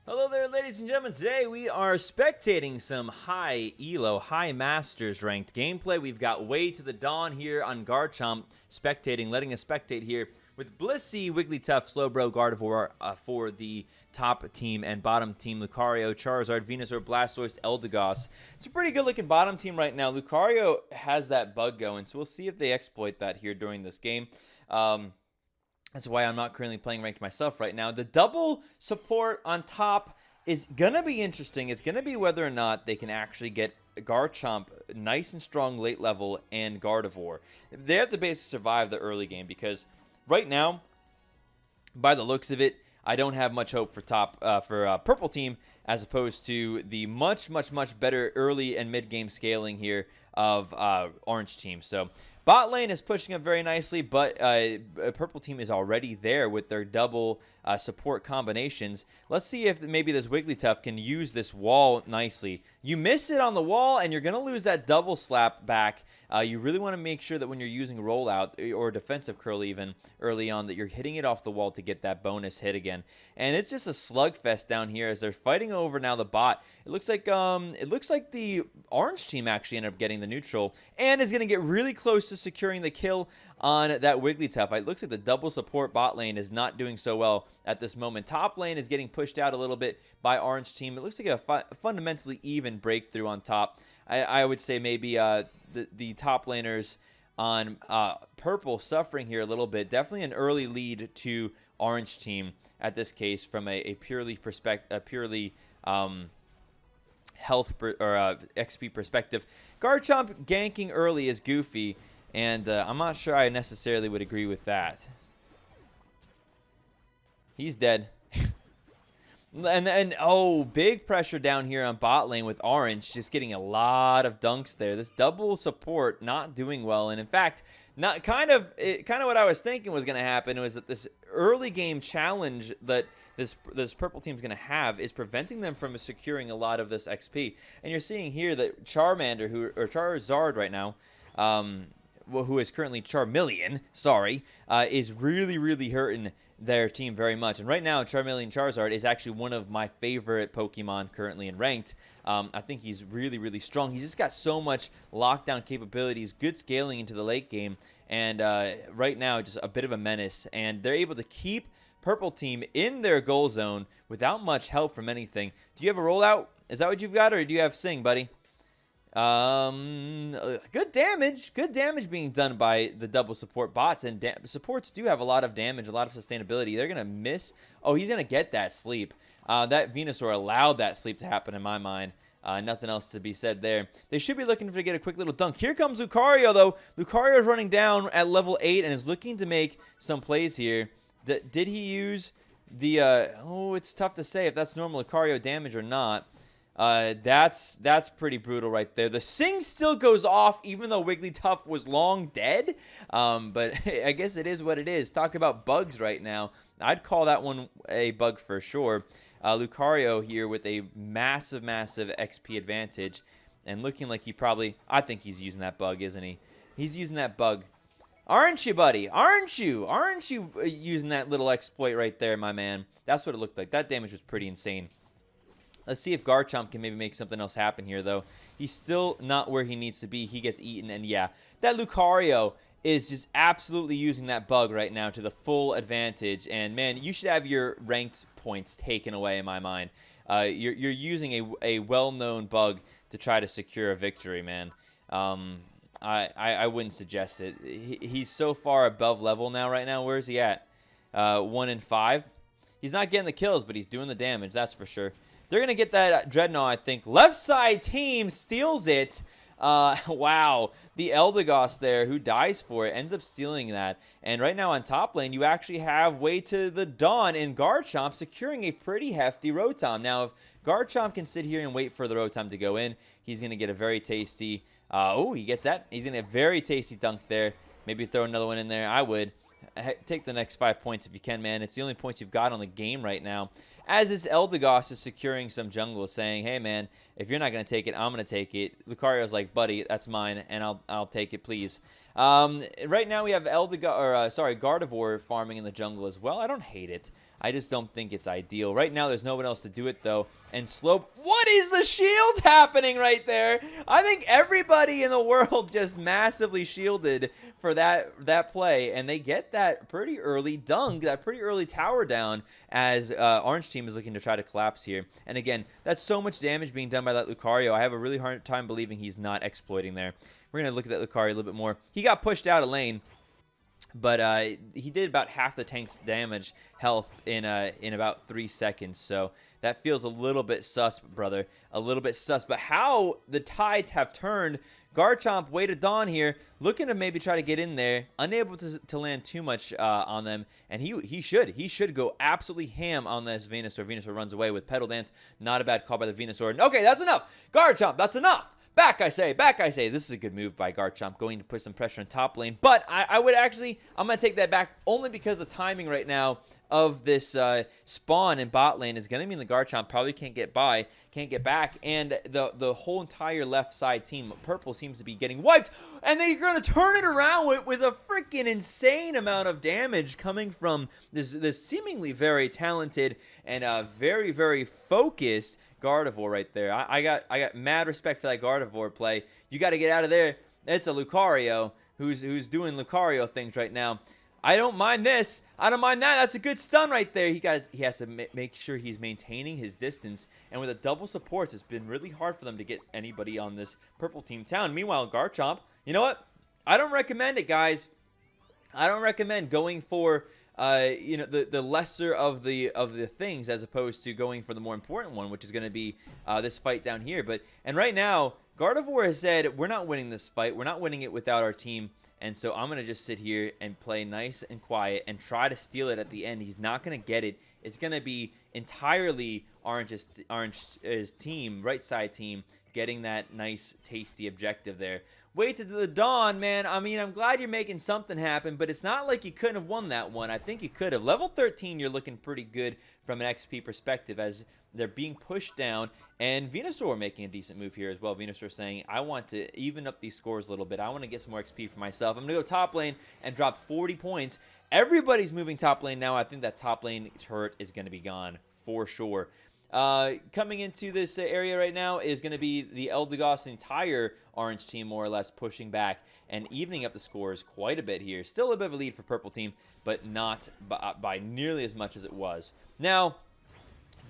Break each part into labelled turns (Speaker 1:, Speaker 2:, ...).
Speaker 1: Hello there, ladies and gentlemen. Today we are spectating some high elo, high masters ranked gameplay. We've got WayToTheDawn here on Garchomp, letting us spectate here with Blissey, Wigglytuff, Slowbro, Gardevoir for the top team, and bottom team Lucario, Charizard, Venusaur, Blastoise, Eldegoss. It's a pretty good looking bottom team right now. Lucario has that bug going, so we'll see if they exploit that here during this game. That's why I'm not currently playing ranked myself right now. The double support on top is going to be interesting. It's going to be whether or not they can actually get Garchomp nice and strong late level and Gardevoir. They have to basically survive the early game because right now, by the looks of it, I don't have much hope for purple team as opposed to the much better early and mid game scaling here of orange team. So bot lane is pushing up very nicely, but purple team is already there with their double support combinations. Let's see if maybe this Wigglytuff can use this wall nicely. You miss it on the wall, and you're going to lose that double slap back. You really want to make sure that when you're using rollout or defensive curl even early on that you're hitting it off the wall to get that bonus hit again. And it's just a slugfest down here as they're fighting over now the bot. It looks like the orange team actually ended up getting the neutral and is going to get really close to securing the kill on that Wigglytuff. It looks like the double support bot lane is not doing so well at this moment. Top lane is getting pushed out a little bit by orange team. It looks like a fundamentally even breakthrough on top. I would say maybe the top laners on purple suffering here a little bit. Definitely an early lead to orange team at this case from a purely health or XP perspective. Garchomp ganking early is goofy, and I'm not sure I necessarily would agree with that. He's dead. And oh, big pressure down here on bot lane with orange, just getting a lot of dunks there. This double support not doing well, and in fact, not kind of what I was thinking was going to happen was that this early game challenge that this purple team's going to have is preventing them from securing a lot of this XP. And you're seeing here that Charmander, or Charizard right now, who is currently Charmeleon, is really hurting their team very much. And right now, Charmeleon Charizard is actually one of my favorite Pokemon currently in ranked. I think he's really strong. He's just got so much lockdown capabilities, good scaling into the late game, and right now just a bit of a menace. And they're able to keep purple team in their goal zone without much help from anything. Do you have a rollout? Is that what you've got, or do you have Sing, buddy? Good damage being done by the double support bots, and supports do have a lot of damage, a lot of sustainability. They're gonna miss. Oh, he's gonna get that sleep. That Venusaur allowed that sleep to happen in my mind. Nothing else to be said there. They should be looking to get a quick little dunk. Here comes Lucario, though. Lucario is running down at level 8 and is looking to make some plays here. Did he use the oh, it's tough to say if that's normal Lucario damage or not. That's pretty brutal right there. The Sing still goes off even though Wigglytuff was long dead. But I guess it is what it is. Talk about bugs right now. I'd call that one a bug for sure. Lucario here with a massive XP advantage and looking like I think he's using that bug, isn't he? He's using that bug. Aren't you, buddy? Aren't you using that little exploit right there, my man? That's what it looked like. That damage was pretty insane. Let's see if Garchomp can maybe make something else happen here, though. He's still not where he needs to be. He gets eaten, and yeah, that Lucario is just absolutely using that bug right now to the full advantage. And, man, you should have your ranked points taken away in my mind. You're using a well-known bug to try to secure a victory, man. I wouldn't suggest it. He's so far above level now right now. Where is he at? 1 in 5? He's not getting the kills, but he's doing the damage, that's for sure. They're going to get that Drednaw, I think. Left side team steals it. Wow. The Eldegoss there, who dies for it, ends up stealing that. And right now on top lane, you actually have WayToTheDawn in Garchomp securing a pretty hefty Rotom. Now, if Garchomp can sit here and wait for the Rotom to go in, he's going to get a very tasty... oh, he gets that. He's going to get a very tasty dunk there. Maybe throw another one in there. I would. Take the next 5 points if you can, man. It's the only points you've got on the game right now. As this Eldegoss is securing some jungle, saying, hey, man, if you're not going to take it, I'm going to take it. Lucario's like, buddy, that's mine, and I'll take it, please. Right now we have Gardevoir farming in the jungle as well. I don't hate it. I just don't think it's ideal. Right now, there's no one else to do it, though. And Slope, what is the shield happening right there? I think everybody in the world just massively shielded for that play, and they get that pretty early dunk, that pretty early tower down as Orange Team is looking to try to collapse here. And again, that's so much damage being done by that Lucario. I have a really hard time believing he's not exploiting there. We're going to look at that Lucario a little bit more. He got pushed out of lane, but he did about half the tank's damage health in about 3 seconds. So that feels a little bit sus, brother. A little bit sus. But how the tides have turned. Garchomp, WayToTheDawn here, looking to maybe try to get in there. Unable to land too much on them. And he should go absolutely ham on this Venusaur. Venusaur runs away with Petal Dance. Not a bad call by the Venusaur. Okay, that's enough. Garchomp, that's enough. Back, I say. Back, I say. This is a good move by Garchomp, going to put some pressure on top lane. But I would actually, I'm going to take that back only because the timing right now of this spawn in bot lane is going to mean the Garchomp probably can't get back. And the whole entire left side team, purple, seems to be getting wiped. And they're going to turn it around with a freaking insane amount of damage coming from this seemingly very talented and very, very focused Gardevoir right there. I got mad respect for that Gardevoir play. You got to get out of there. It's a Lucario who's doing Lucario things right now. I don't mind this. I don't mind that. That's a good stun right there. He has to make sure he's maintaining his distance. And with a double supports, it's been really hard for them to get anybody on this purple team town. Meanwhile, Garchomp, you know what? I don't recommend it, guys. I don't recommend going for the lesser of the things as opposed to going for the more important one, which is going to be this fight down here. And right now, Gardevoir has said, we're not winning this fight. We're not winning it without our team. And so I'm going to just sit here and play nice and quiet and try to steal it at the end. He's not going to get it. It's going to be entirely Orange's team, right side team, getting that nice, tasty objective there. WayToTheDawn, man. I mean, I'm glad you're making something happen, but it's not like you couldn't have won that one. I think you could have. Level 13, you're looking pretty good from an XP perspective as they're being pushed down. And Venusaur making a decent move here as well. Venusaur saying, I want to even up these scores a little bit. I want to get some more XP for myself. I'm going to go top lane and drop 40 points. Everybody's moving top lane now. I think that top lane turret is going to be gone for sure. Coming into this area right now is going to be the Eldegoss, the entire Orange team, more or less, pushing back and evening up the scores quite a bit here. Still a bit of a lead for purple team, but not by nearly as much as it was. Now,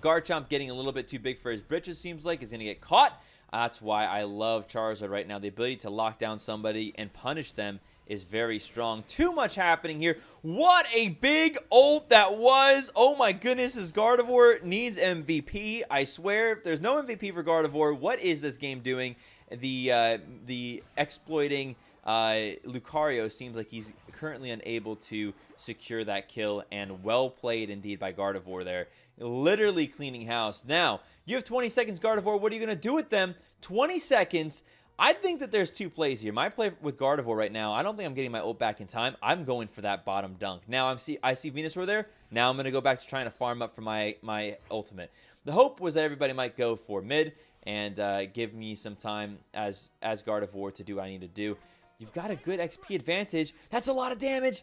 Speaker 1: Garchomp getting a little bit too big for his britches, seems like, is going to get caught. That's why I love Charizard right now. The ability to lock down somebody and punish them is very strong. Too much happening here. What a big ult that was. Oh my goodness, this Gardevoir needs MVP. I swear, if there's no MVP for Gardevoir, what is this game doing? The exploiting Lucario seems like he's currently unable to secure that kill, and well played indeed by Gardevoir there. Literally cleaning house. Now, you have 20 seconds, Gardevoir. What are you going to do with them? 20 seconds. I think that there's two plays here. My play with Gardevoir right now, I don't think I'm getting my ult back in time. I'm going for that bottom dunk. Now, I see Venusaur there. Now I'm going to go back to trying to farm up for my ultimate. The hope was that everybody might go for mid and give me some time as Gardevoir to do what I need to do. You've got a good XP advantage. That's a lot of damage.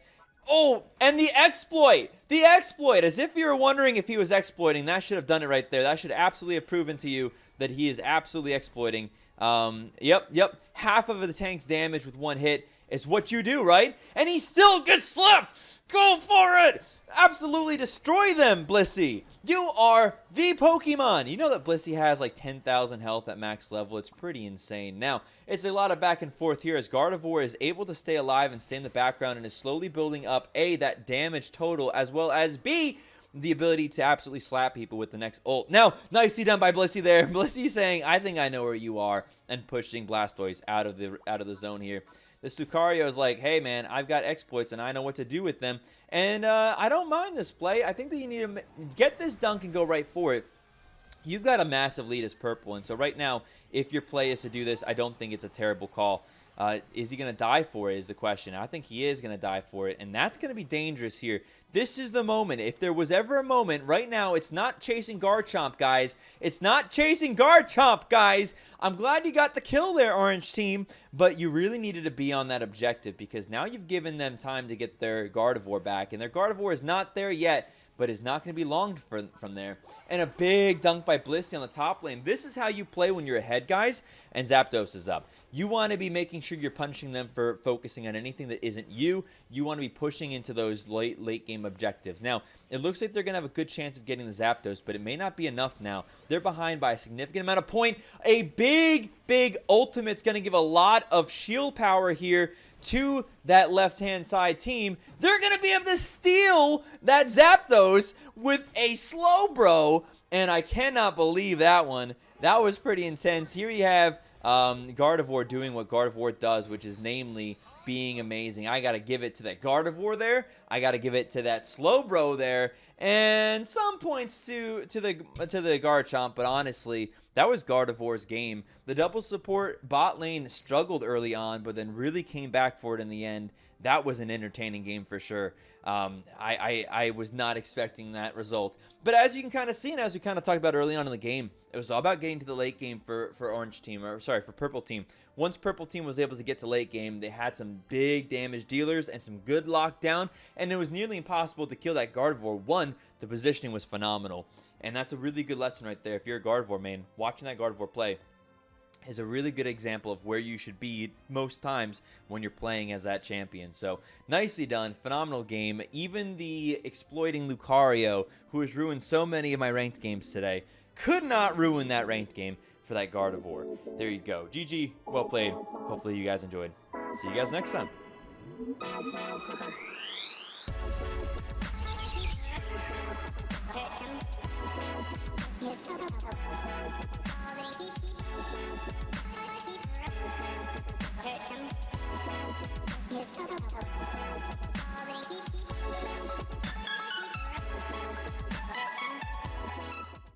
Speaker 1: Oh, and the exploit. The exploit. As if you were wondering if he was exploiting. That should have done it right there. That should absolutely have proven to you that he is absolutely exploiting. Yep. Half of the tank's damage with one hit is what you do, right? And he still gets slapped. Go for it. Absolutely destroy them, Blissey. You are the Pokemon. You know that Blissey has like 10,000 health at max level. It's pretty insane. Now, it's a lot of back and forth here as Gardevoir is able to stay alive and stay in the background and is slowly building up A, that damage total, as well as B, the ability to absolutely slap people with the next ult. Now, nicely done by Blissey there. Blissey saying, I think I know where you are, and pushing Blastoise out of the zone here. This Lucario is like, hey man, I've got exploits and I know what to do with them. And I don't mind this play. I think that you need to get this dunk and go right for it. You've got a massive lead as purple, and so right now, if your play is to do this, I don't think it's a terrible call. Is he going to die for it is the question. I think he is going to die for it, and that's going to be dangerous here. This is the moment. If there was ever a moment, right now, it's not chasing Garchomp, guys. It's not chasing Garchomp, guys. I'm glad you got the kill there, Orange Team, but you really needed to be on that objective because now you've given them time to get their Gardevoir back, and their Gardevoir is not there yet, but is not going to be long from there. And a big dunk by Blissey on the top lane. This is how you play when you're ahead, guys, and Zapdos is up. You want to be making sure you're punishing them for focusing on anything that isn't you. You want to be pushing into those late game objectives. Now, it looks like they're going to have a good chance of getting the Zapdos, but it may not be enough now. They're behind by a significant amount of point. A big ultimate's going to give a lot of shield power here to that left-hand side team. They're going to be able to steal that Zapdos with a slow bro, and I cannot believe that one. That was pretty intense. Here you have Gardevoir doing what Gardevoir does, which is namely being amazing. I got to give it to that Gardevoir there. I got to give it to that slow bro there, and some points to the Garchomp, but honestly, that was Gardevoir's game. The double support bot lane struggled early on, but then really came back for it in the end. That was an entertaining game for sure. I was not expecting that result. But as you can kind of see, and as we kind of talked about early on in the game, it was all about getting to the late game for Orange Team, or sorry, for Purple Team. Once Purple Team was able to get to late game, they had some big damage dealers and some good lockdown, and it was nearly impossible to kill that Gardevoir. One, the positioning was phenomenal. And that's a really good lesson right there. If you're a Gardevoir main, watching that Gardevoir play is a really good example of where you should be most times when you're playing as that champion. So nicely done, phenomenal game. Even the exploiting Lucario, who has ruined so many of my ranked games today, could not ruin that ranked game for that Gardevoir. There you go. GG, well played. Hopefully you guys enjoyed. See you guys next time.
Speaker 2: Yes.